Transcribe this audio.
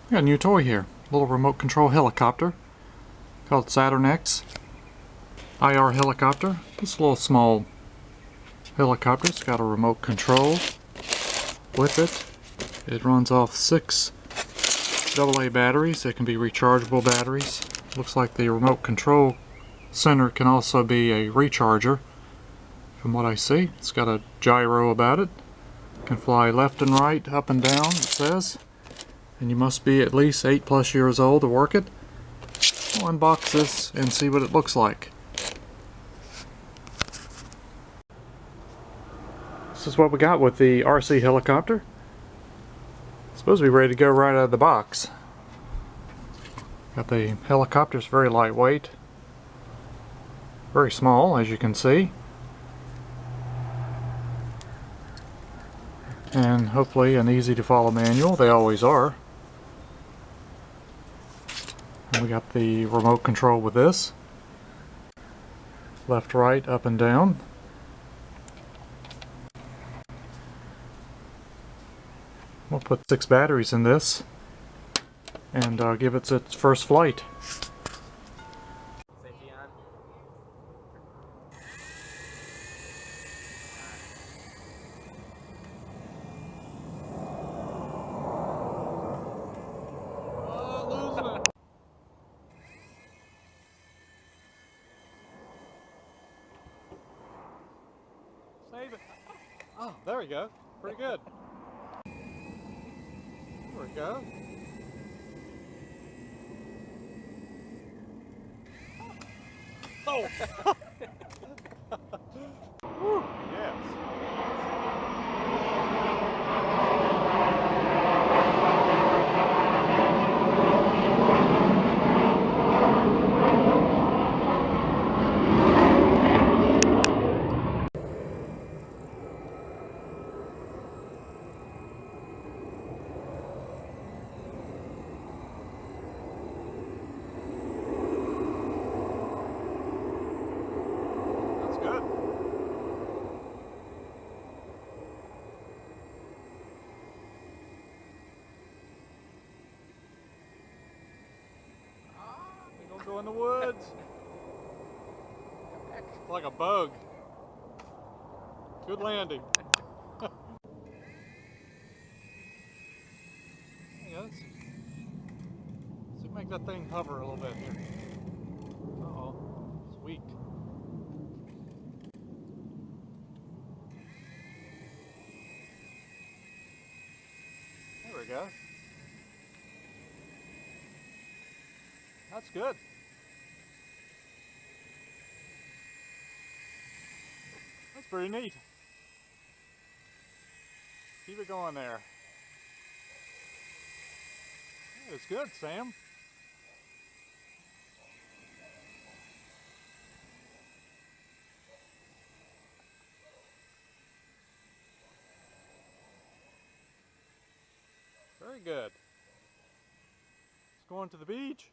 I got a new toy here. A little remote control helicopter called Saturn-X. IR helicopter. This little small helicopter. It's got a remote control with it. It runs off 6 AA batteries. They can be rechargeable batteries. Looks like the remote control center can also be a recharger from what I see. It's got a gyro about it. Can fly left and right, up and down, it says. And you must be at least 8+ years old to work it. We'll unbox this and see what it looks like. This is what we got with the RC helicopter. It's supposed to be ready to go right out of the box. Got the helicopter's very lightweight. Very small, as you can see. And hopefully an easy to follow manual. They always are. And we got the remote control with this. Left, right, up and down. We'll put 6 batteries in this and give it its first flight. Save it. Oh, there we go. Pretty good. There we go. Oh! Woo, yes. Good. We're gonna go in the woods. Like a Bogue. Good landing. There you go. Let's make that thing hover a little bit here. Uh-oh. It's weak. There we go. That's good. That's pretty neat. Keep it going there. It's good, Sam. Very good. It's going to the beach.